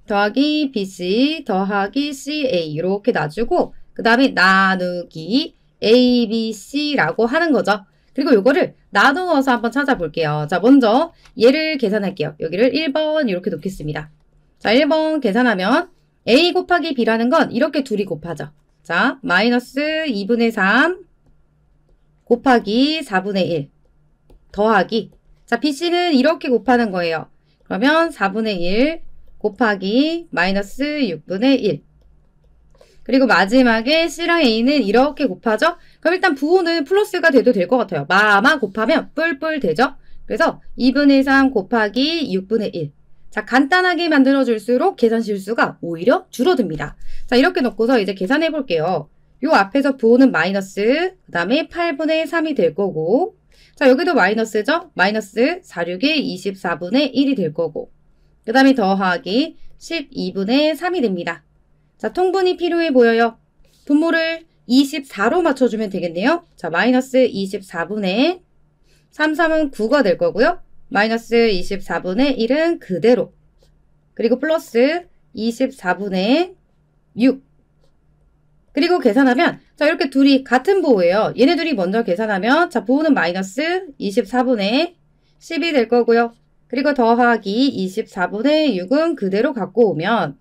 더하기 B, C 더하기 C, A 이렇게 놔주고, 그 다음에 나누기 A, B, C라고 하는 거죠. 그리고 이거를 나누어서 한번 찾아볼게요. 자, 먼저 얘를 계산할게요. 여기를 1번 이렇게 놓겠습니다. 자, 1번 계산하면 A 곱하기 B라는 건 이렇게 둘이 곱하죠. 자, 마이너스 2분의 3 곱하기 4분의 1 더하기, 자, BC는 이렇게 곱하는 거예요. 그러면 4분의 1 곱하기 마이너스 6분의 1. 그리고 마지막에 C랑 A는 이렇게 곱하죠? 그럼 일단 부호는 플러스가 돼도 될 것 같아요. 마마 곱하면 뿔뿔 되죠? 그래서 2분의 3 곱하기 6분의 1. 자, 간단하게 만들어줄수록 계산 실수가 오히려 줄어듭니다. 자, 이렇게 놓고서 이제 계산해 볼게요. 요 앞에서 부호는 마이너스, 그 다음에 8분의 3이 될 거고, 자, 여기도 마이너스죠? 마이너스 4, 6에 24분의 1이 될 거고, 그 다음에 더하기 12분의 3이 됩니다. 자, 통분이 필요해 보여요. 분모를 24로 맞춰주면 되겠네요. 자, 마이너스 24분의 3, 3은 9가 될 거고요. 마이너스 24분의 1은 그대로. 그리고 플러스 24분의 6. 그리고 계산하면, 자, 이렇게 둘이 같은 부호예요. 얘네 둘이 먼저 계산하면, 자, 부호는 마이너스 24분의 10이 될 거고요. 그리고 더하기 24분의 6은 그대로 갖고 오면,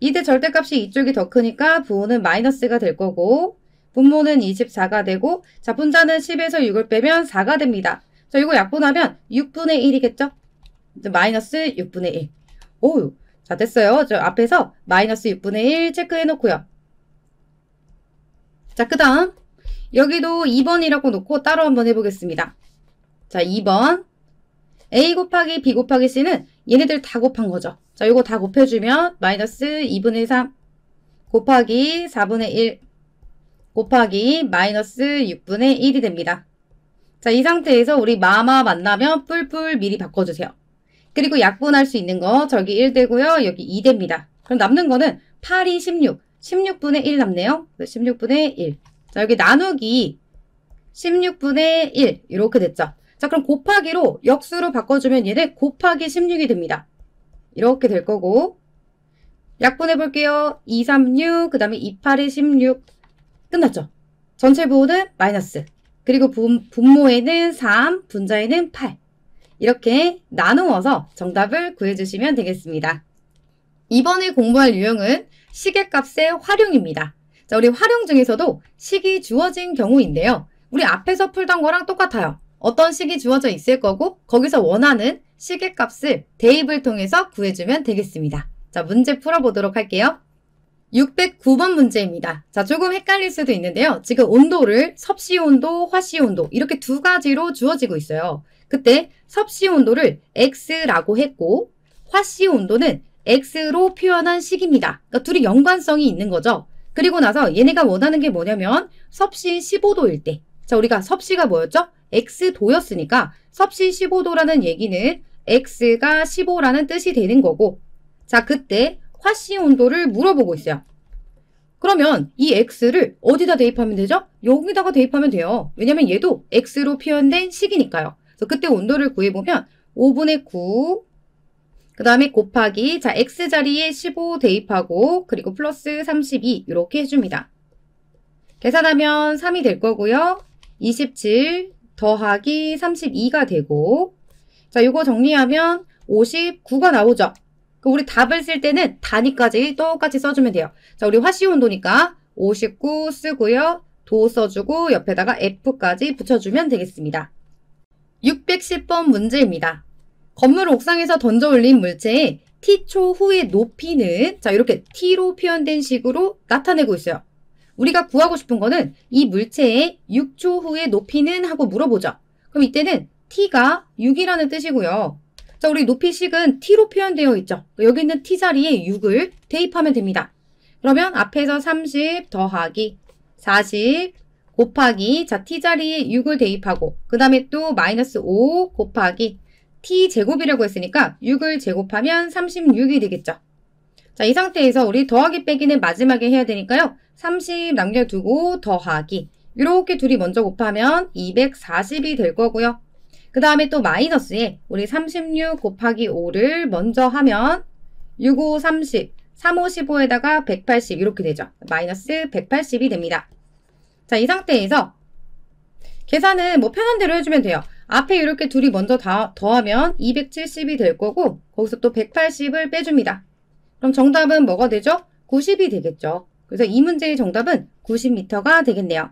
이때 절대값이 이쪽이 더 크니까 부호는 마이너스가 될 거고, 분모는 24가 되고, 자, 분자는 10에서 6을 빼면 4가 됩니다. 자, 이거 약분하면 6분의 1이겠죠? 마이너스 6분의 1. 오, 자, 됐어요. 저 앞에서 마이너스 6분의 1 체크해 놓고요. 자, 그 다음 여기도 2번이라고 놓고 따로 한번 해보겠습니다. 자, 2번 A 곱하기 B 곱하기 C는 얘네들 다 곱한 거죠. 자, 이거 다 곱해주면 마이너스 2분의 3 곱하기 4분의 1 곱하기 마이너스 6분의 1이 됩니다. 자, 이 상태에서 우리 마마 만나면 뿔뿔 미리 바꿔주세요. 그리고 약분할 수 있는 거 저기 1 되고요. 여기 2 됩니다. 그럼 남는 거는 8이 16, 16분의 1 남네요. 16분의 1. 자, 여기 나누기 16분의 1 이렇게 됐죠. 자, 그럼 곱하기로 역수로 바꿔주면 얘는 곱하기 16이 됩니다. 이렇게 될 거고, 약분해 볼게요. 2, 3, 6, 그 다음에 2, 8에 16. 끝났죠? 전체 부호는 마이너스. 그리고 분모에는 3, 분자에는 8. 이렇게 나누어서 정답을 구해주시면 되겠습니다. 이번에 공부할 유형은 시계값의 활용입니다. 자, 우리 활용 중에서도 식이 주어진 경우인데요. 우리 앞에서 풀던 거랑 똑같아요. 어떤 식이 주어져 있을 거고 거기서 원하는 시계값을 대입을 통해서 구해주면 되겠습니다. 자, 문제 풀어보도록 할게요. 609번 문제입니다. 자, 조금 헷갈릴 수도 있는데요. 지금 온도를 섭씨온도, 화씨온도 이렇게 두 가지로 주어지고 있어요. 그때 섭씨온도를 X라고 했고 화씨온도는 X로 표현한 식입니다. 그러니까 둘이 연관성이 있는 거죠. 그리고 나서 얘네가 원하는 게 뭐냐면 섭씨 15도일 때. 자, 우리가 섭씨가 뭐였죠? X도였으니까 섭씨 15도라는 얘기는 X가 15라는 뜻이 되는 거고 자, 그때 화씨 온도를 물어보고 있어요. 그러면 이 X를 어디다 대입하면 되죠? 여기다가 대입하면 돼요. 왜냐면 얘도 X로 표현된 식이니까요. 그래서 그때 온도를 구해보면 5분의 9, 그 다음에 곱하기, 자, X 자리에 15 대입하고, 그리고 플러스 32, 이렇게 해줍니다. 계산하면 3이 될 거고요. 27 더하기 32가 되고, 자, 이거 정리하면 59가 나오죠. 우리 답을 쓸 때는 단위까지 똑같이 써주면 돼요. 자, 우리 화씨 온도니까 59 쓰고요. 도 써주고 옆에다가 F까지 붙여주면 되겠습니다. 610번 문제입니다. 건물 옥상에서 던져 올린 물체의 T초 후의 높이는 자, 이렇게 T로 표현된 식으로 나타내고 있어요. 우리가 구하고 싶은 거는 이 물체의 6초 후의 높이는 하고 물어보죠. 그럼 이때는 T가 6이라는 뜻이고요. 자, 우리 높이식은 T로 표현되어 있죠. 여기 있는 T 자리에 6을 대입하면 됩니다. 그러면 앞에서 30 더하기 40 곱하기 자, T 자리에 6을 대입하고 그 다음에 또 마이너스 5 곱하기 T 제곱이라고 했으니까 6을 제곱하면 36이 되겠죠. 자, 이 상태에서 우리 더하기 빼기는 마지막에 해야 되니까요. 30 남겨두고 더하기 이렇게 둘이 먼저 곱하면 240이 될 거고요. 그 다음에 또 마이너스에 우리 36 곱하기 5를 먼저 하면 6, 5, 30, 3, 5, 15에다가 180 이렇게 되죠. 마이너스 180이 됩니다. 자, 이 상태에서 계산은 뭐 편한 대로 해주면 돼요. 앞에 이렇게 둘이 먼저 더하면 270이 될 거고 거기서 또 180을 빼줍니다. 그럼 정답은 뭐가 되죠? 90이 되겠죠. 그래서 이 문제의 정답은 90m가 되겠네요.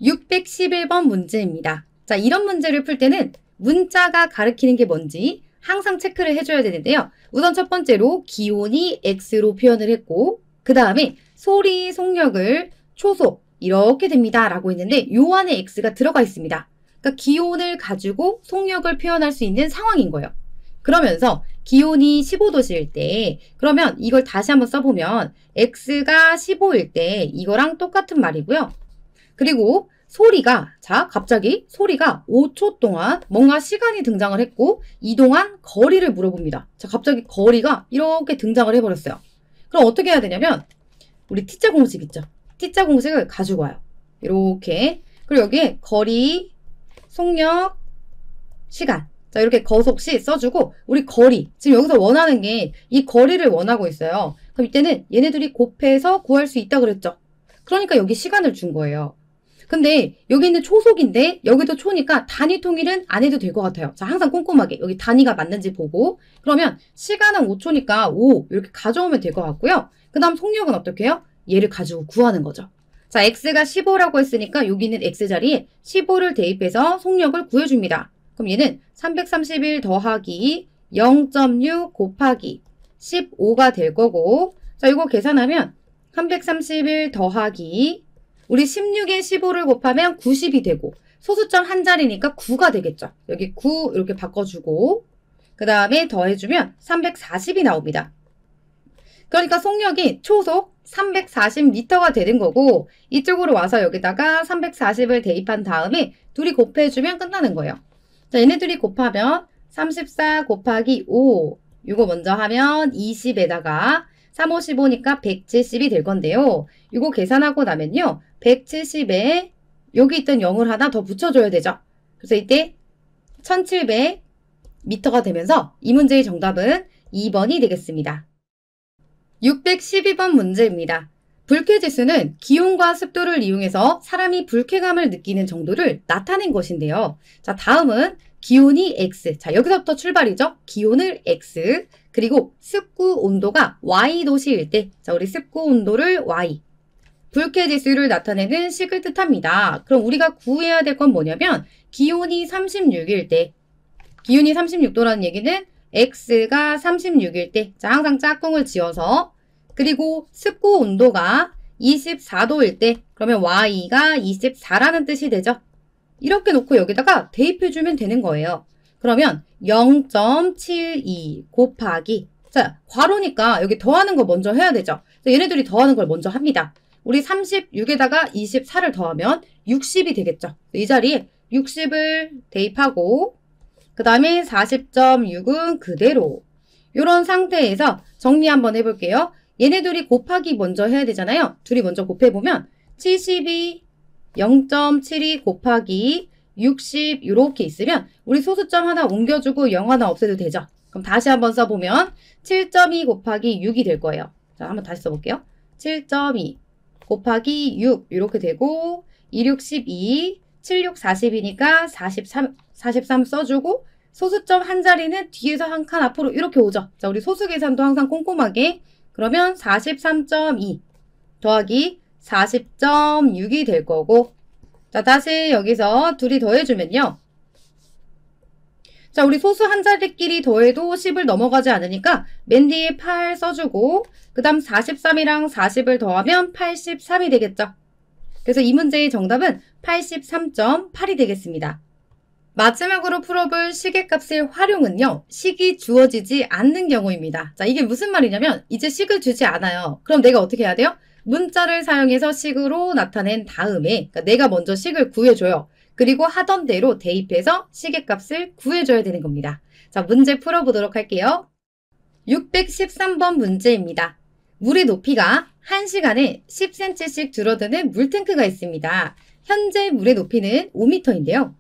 611번 문제입니다. 자, 이런 문제를 풀 때는 문자가 가리키는 게 뭔지 항상 체크를 해줘야 되는데요. 우선 첫 번째로 기온이 X로 표현을 했고 그 다음에 소리, 속력을 초속 이렇게 됩니다 라고 했는데 요 안에 X가 들어가 있습니다. 그러니까 기온을 가지고 속력을 표현할 수 있는 상황인 거예요. 그러면서 기온이 15도실 때 그러면 이걸 다시 한번 써보면 X가 15일 때 이거랑 똑같은 말이고요. 그리고 소리가 자 갑자기 소리가 5초 동안 뭔가 시간이 등장을 했고 이동한 거리를 물어봅니다. 자 갑자기 거리가 이렇게 등장을 해버렸어요. 그럼 어떻게 해야 되냐면 우리 T자 공식 있죠. T자 공식을 가지고 와요. 이렇게 그리고 여기에 거리, 속력, 시간 자 이렇게 거속시 써주고 우리 거리 지금 여기서 원하는 게 이 거리를 원하고 있어요. 그럼 이때는 얘네들이 곱해서 구할 수 있다고 그랬죠. 그러니까 여기 시간을 준 거예요. 근데 여기 있는 초속인데 여기도 초니까 단위 통일은 안 해도 될 것 같아요. 자, 항상 꼼꼼하게 여기 단위가 맞는지 보고 그러면 시간은 5초니까 5 이렇게 가져오면 될 것 같고요. 그 다음 속력은 어떻게 해요? 얘를 가지고 구하는 거죠. 자, X가 15라고 했으니까 여기 있는 X 자리에 15를 대입해서 속력을 구해줍니다. 그럼 얘는 331 더하기 0.6 곱하기 15가 될 거고 자, 이거 계산하면 331 더하기 우리 16에 15를 곱하면 90이 되고 소수점 한 자리니까 9가 되겠죠. 여기 9 이렇게 바꿔주고 그 다음에 더해주면 340이 나옵니다. 그러니까 속력이 초속 340m가 되는 거고 이쪽으로 와서 여기다가 340을 대입한 다음에 둘이 곱해주면 끝나는 거예요. 자, 얘네들이 곱하면 34 곱하기 5 이거 먼저 하면 20에다가 3, 5, 15니까 170이 될 건데요. 이거 계산하고 나면요. 170에 여기 있던 0을 하나 더 붙여줘야 되죠. 그래서 이때 1700m가 되면서 이 문제의 정답은 2번이 되겠습니다. 612번 문제입니다. 불쾌지수는 기온과 습도를 이용해서 사람이 불쾌감을 느끼는 정도를 나타낸 것인데요. 자, 다음은 기온이 X. 자, 여기서부터 출발이죠. 기온을 X. 그리고 습구 온도가 Y도시일 때, 자, 우리 습구 온도를 Y. 불쾌지수를 나타내는 식을 뜻합니다. 그럼 우리가 구해야 될 건 뭐냐면, 기온이 36일 때, 기온이 36도라는 얘기는 X가 36일 때, 자, 항상 짝꿍을 지어서, 그리고 습구 온도가 24도일 때, 그러면 Y가 24라는 뜻이 되죠. 이렇게 놓고 여기다가 대입해주면 되는 거예요. 그러면 0.72 곱하기, 자, 괄호니까 여기 더하는 거 먼저 해야 되죠. 얘네들이 더하는 걸 먼저 합니다. 우리 36에다가 24를 더하면 60이 되겠죠. 이 자리에 60을 대입하고, 그 다음에 40.6은 그대로. 이런 상태에서 정리 한번 해볼게요. 얘네들이 곱하기 먼저 해야 되잖아요. 둘이 먼저 곱해보면 72, 0.72 곱하기 60 이렇게 있으면 우리 소수점 하나 옮겨주고 0 하나 없애도 되죠. 그럼 다시 한번 써보면 7.2 곱하기 6이 될 거예요. 자, 한번 다시 써볼게요. 7.2 곱하기 6 이렇게 되고 26, 12, 76, 40이니까 43 써주고 소수점 한 자리는 뒤에서 한 칸 앞으로 이렇게 오죠. 자, 우리 소수 계산도 항상 꼼꼼하게. 그러면 43.2 더하기 40.6이 될 거고, 자, 다시 여기서 둘이 더해주면요. 자, 우리 소수 한 자리끼리 더해도 10을 넘어가지 않으니까 맨 뒤에 8 써주고, 그 다음 43이랑 40을 더하면 83이 되겠죠. 그래서 이 문제의 정답은 83.8이 되겠습니다. 마지막으로 풀어볼 시계값의 활용은요. 식이 주어지지 않는 경우입니다. 자, 이게 무슨 말이냐면 이제 식을 주지 않아요. 그럼 내가 어떻게 해야 돼요? 문자를 사용해서 식으로 나타낸 다음에, 그러니까 내가 먼저 식을 구해줘요. 그리고 하던 대로 대입해서 시계값을 구해줘야 되는 겁니다. 자, 문제 풀어보도록 할게요. 613번 문제입니다. 물의 높이가 1시간에 10cm씩 줄어드는 물탱크가 있습니다. 현재 물의 높이는 5m인데요.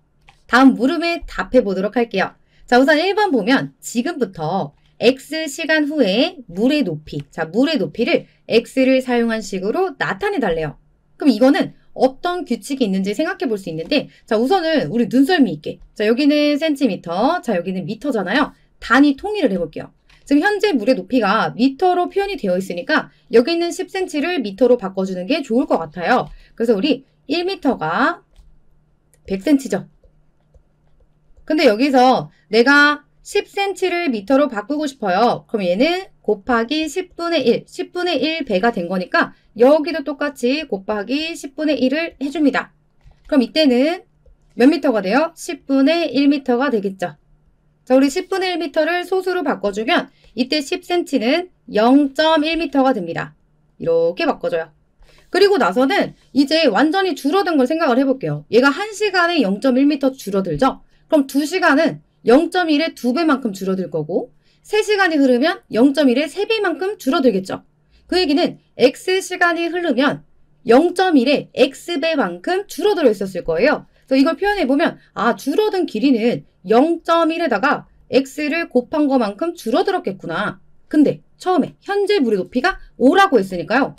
다음 물음에 답해 보도록 할게요. 자, 우선 1번 보면 지금부터 X시간 후에 물의 높이, 자, 물의 높이를 X를 사용한 식으로 나타내 달래요. 그럼 이거는 어떤 규칙이 있는지 생각해 볼 수 있는데, 자, 우선은 우리 눈썰미 있게, 자, 여기는 센티미터, 자, 여기는 미터잖아요. 단위 통일을 해볼게요. 지금 현재 물의 높이가 미터로 표현이 되어 있으니까 여기 있는 10cm를 미터로 바꿔주는 게 좋을 것 같아요. 그래서 우리 1m가 100cm죠. 근데 여기서 내가 10cm를 미터로 바꾸고 싶어요. 그럼 얘는 곱하기 10분의 1, 10분의 1 배가 된 거니까 여기도 똑같이 곱하기 10분의 1을 해줍니다. 그럼 이때는 몇 미터가 돼요? 10분의 1미터가 되겠죠. 자, 우리 10분의 1미터를 소수로 바꿔주면 이때 10cm는 0.1미터가 됩니다. 이렇게 바꿔줘요. 그리고 나서는 이제 완전히 줄어든 걸 생각을 해볼게요. 얘가 1시간에 0.1m 줄어들죠? 그럼 2시간은 0.1의 2배만큼 줄어들 거고 3시간이 흐르면 0.1의 3배만큼 줄어들겠죠. 그 얘기는 X시간이 흐르면 0.1의 X배만큼 줄어들어 있었을 거예요. 그래서 이걸 표현해보면 아, 줄어든 길이는 0.1에다가 X를 곱한 것만큼 줄어들었겠구나. 근데 처음에 현재 물의 높이가 5라고 했으니까요.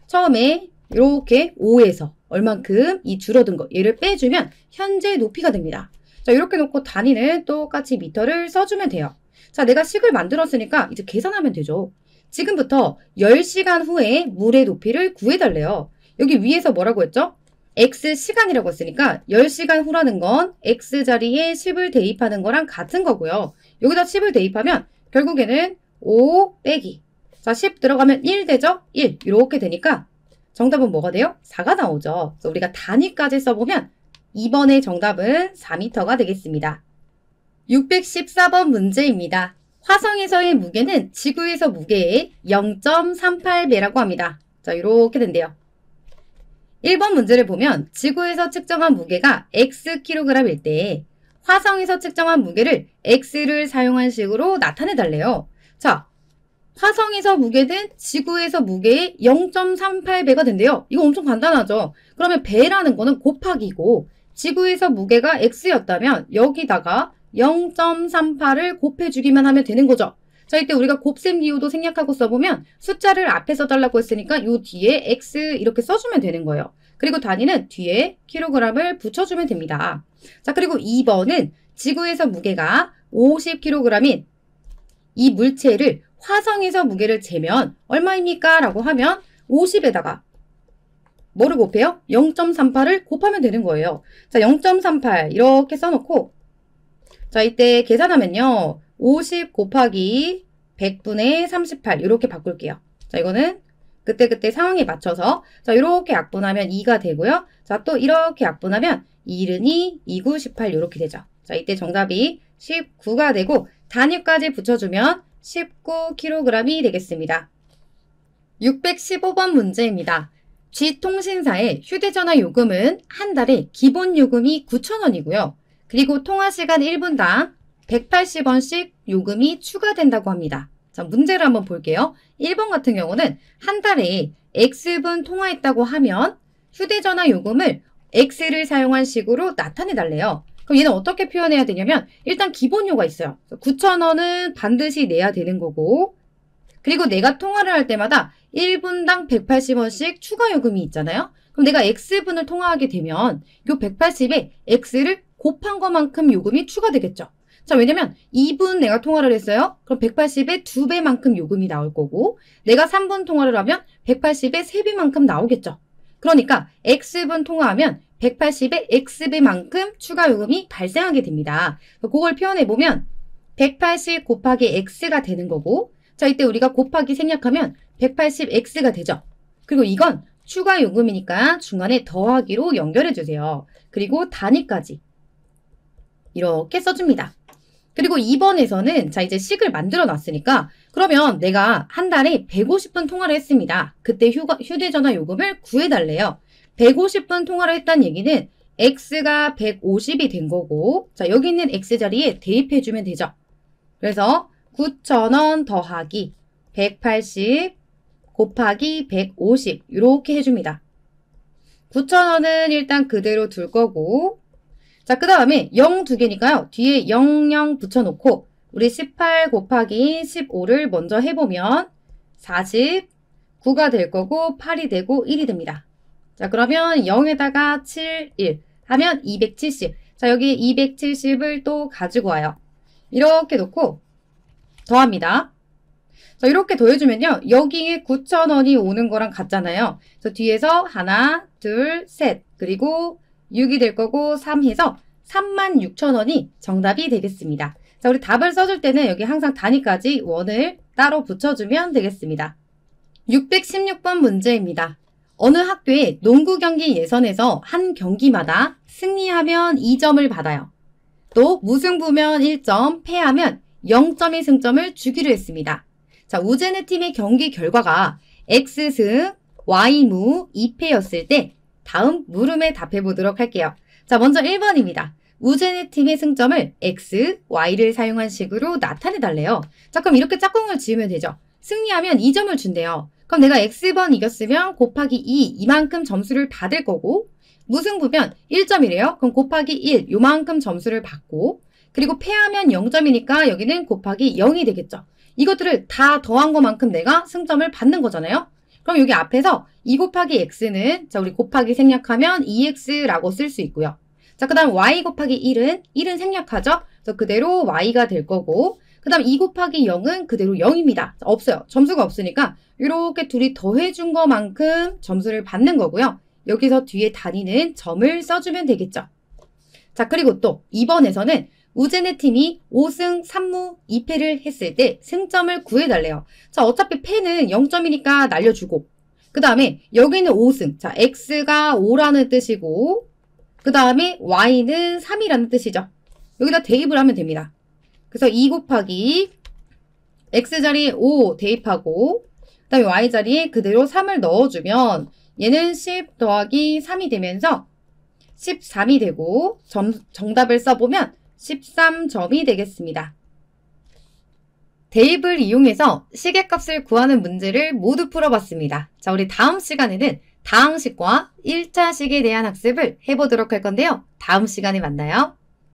처음에 이렇게 5에서 얼만큼 이 줄어든 거 얘를 빼주면 현재 높이가 됩니다. 자, 이렇게 놓고 단위는 똑같이 미터를 써주면 돼요. 자, 내가 식을 만들었으니까 이제 계산하면 되죠. 지금부터 10시간 후에 물의 높이를 구해달래요. 여기 위에서 뭐라고 했죠? X시간이라고 했으니까 10시간 후라는 건 X자리에 10을 대입하는 거랑 같은 거고요. 여기다 10을 대입하면 결국에는 5 빼기. 자, 10 들어가면 1 되죠? 1. 이렇게 되니까 정답은 뭐가 돼요? 4가 나오죠. 그래서 우리가 단위까지 써보면 2번의 정답은 4m가 되겠습니다. 614번 문제입니다. 화성에서의 무게는 지구에서 무게의 0.38배라고 합니다. 자, 이렇게 된대요. 1번 문제를 보면 지구에서 측정한 무게가 Xkg일 때 화성에서 측정한 무게를 X를 사용한 식으로 나타내 달래요. 자, 화성에서 무게는 지구에서 무게의 0.38배가 된대요. 이거 엄청 간단하죠? 그러면 배라는 거는 곱하기고 지구에서 무게가 X였다면 여기다가 0.38을 곱해주기만 하면 되는 거죠. 자, 이때 우리가 곱셈 기호도 생략하고 써보면 숫자를 앞에 써달라고 했으니까 요 뒤에 x 이렇게 써주면 되는 거예요. 그리고 단위는 뒤에 킬로그램을 붙여주면 됩니다. 자, 그리고 2번은 지구에서 무게가 50kg인 이 물체를 화성에서 무게를 재면 얼마입니까? 라고 하면 50에다가 뭐를 곱해요? 0.38을 곱하면 되는 거예요. 자, 0.38 이렇게 써놓고 자, 이때 계산하면요. 50 곱하기 100분의 38 이렇게 바꿀게요. 자, 이거는 그때그때 상황에 맞춰서 자, 이렇게 약분하면 2가 되고요. 자, 또 이렇게 약분하면 2는 2, 2, 9, 18 이렇게 되죠. 자, 이때 정답이 19가 되고 단위까지 붙여주면 19kg이 되겠습니다. 615번 문제입니다. G통신사의 휴대전화 요금은 한 달에 기본 요금이 9,000원이고요. 그리고 통화시간 1분당 180원씩 요금이 추가된다고 합니다. 자, 문제를 한번 볼게요. 1번 같은 경우는 한 달에 X분 통화했다고 하면 휴대전화 요금을 X를 사용한 식으로 나타내달래요. 그럼 얘는 어떻게 표현해야 되냐면 일단 기본료가 있어요. 9,000원은 반드시 내야 되는 거고 그리고 내가 통화를 할 때마다 1분당 180원씩 추가 요금이 있잖아요. 그럼 내가 X분을 통화하게 되면 요 180에 X를 곱한 것만큼 요금이 추가되겠죠. 자, 왜냐면 2분 내가 통화를 했어요. 그럼 180에 2배만큼 요금이 나올 거고 내가 3분 통화를 하면 180에 3배만큼 나오겠죠. 그러니까 X분 통화하면 180에 X배만큼 추가 요금이 발생하게 됩니다. 그걸 표현해보면 180 곱하기 X가 되는 거고 자, 이때 우리가 곱하기 생략하면 180X가 되죠. 그리고 이건 추가 요금이니까 중간에 더하기로 연결해주세요. 그리고 단위까지 이렇게 써줍니다. 그리고 2번에서는 자, 이제 식을 만들어 놨으니까 그러면 내가 한 달에 150분 통화를 했습니다. 그때 휴대전화 요금을 구해달래요. 150분 통화를 했다는 얘기는 X가 150이 된 거고 자, 여기 있는 X 자리에 대입해주면 되죠. 그래서 9,000원 더하기 180 곱하기 150 이렇게 해줍니다. 9,000원은 일단 그대로 둘 거고 자, 그 다음에 0 두 개니까요. 뒤에 00 붙여놓고 우리 18 곱하기 15를 먼저 해보면 49가 될 거고 8이 되고 1이 됩니다. 자, 그러면 0에다가 7, 1 하면 270. 자, 여기 270을 또 가지고 와요. 이렇게 놓고 더합니다. 자, 이렇게 더해주면요. 여기에 9,000원이 오는 거랑 같잖아요. 그래서 뒤에서 하나, 둘, 셋 그리고 6이 될 거고 3 해서 36,000원이 정답이 되겠습니다. 자, 우리 답을 써줄 때는 여기 항상 단위까지 원을 따로 붙여주면 되겠습니다. 616번 문제입니다. 어느 학교의 농구 경기 예선에서 한 경기마다 승리하면 2점을 받아요. 또 무승부면 1점, 패하면 0점의 승점을 주기로 했습니다. 자, 우제네 팀의 경기 결과가 X승, Y무, 2패였을 때 다음 물음에 답해 보도록 할게요. 자, 먼저 1번입니다. 우제네 팀의 승점을 X, Y를 사용한 식으로 나타내달래요. 자, 그럼 이렇게 짝꿍을 지으면 되죠. 승리하면 2점을 준대요. 그럼 내가 X번 이겼으면 곱하기 2 이만큼 점수를 받을 거고 무승부면 1점이래요. 그럼 곱하기 1 요만큼 점수를 받고 그리고 패하면 0점이니까 여기는 곱하기 0이 되겠죠. 이것들을 다 더한 것만큼 내가 승점을 받는 거잖아요. 그럼 여기 앞에서 2 곱하기 x는 자, 우리 곱하기 생략하면 2x라고 쓸 수 있고요. 자, 그 다음 y 곱하기 1은 생략하죠. 그래서 그대로 y가 될 거고 그 다음 2 곱하기 0은 그대로 0입니다. 자, 없어요. 점수가 없으니까 이렇게 둘이 더해준 것만큼 점수를 받는 거고요. 여기서 뒤에 단위는 점을 써주면 되겠죠. 자, 그리고 또 2번에서는 우제네 팀이 5승 3무 2패를 했을 때 승점을 구해달래요. 자, 어차피 패는 0점이니까 날려주고 그 다음에 여기는 5승. 자, x가 5라는 뜻이고 그 다음에 y는 3이라는 뜻이죠. 여기다 대입을 하면 됩니다. 그래서 2 곱하기 x자리에 5 대입하고 그 다음에 y자리에 그대로 3을 넣어주면 얘는 10 더하기 3이 되면서 13이 되고 정답을 써보면 13점이 되겠습니다. 대입을 이용해서 시계값을 구하는 문제를 모두 풀어봤습니다. 자, 우리 다음 시간에는 다항식과 1차 식에 대한 학습을 해보도록 할 건데요. 다음 시간에 만나요.